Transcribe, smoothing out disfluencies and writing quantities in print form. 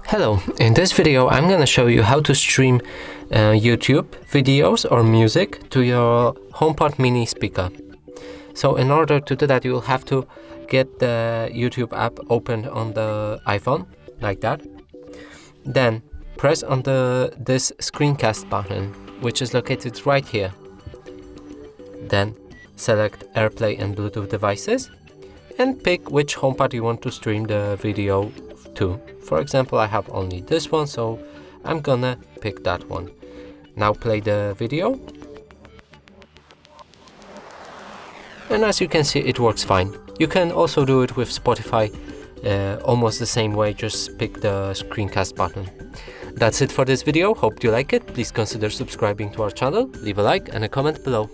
Hello, in this video I'm gonna show you how to stream YouTube videos or music to your HomePod Mini speaker. So in order to do that, you will have to get the YouTube app opened on the iPhone, like that. Then press on this screencast button, which is located right here. Then select AirPlay and Bluetooth devices and pick which HomePod you want to stream the video to. For example, I have only this one, so I'm gonna pick that one. Now play the video. And as you can see, it works fine. You can also do it with Spotify almost the same way, just pick the screencast button. That's it for this video. Hope you like it. Please consider subscribing to our channel, leave a like and a comment below.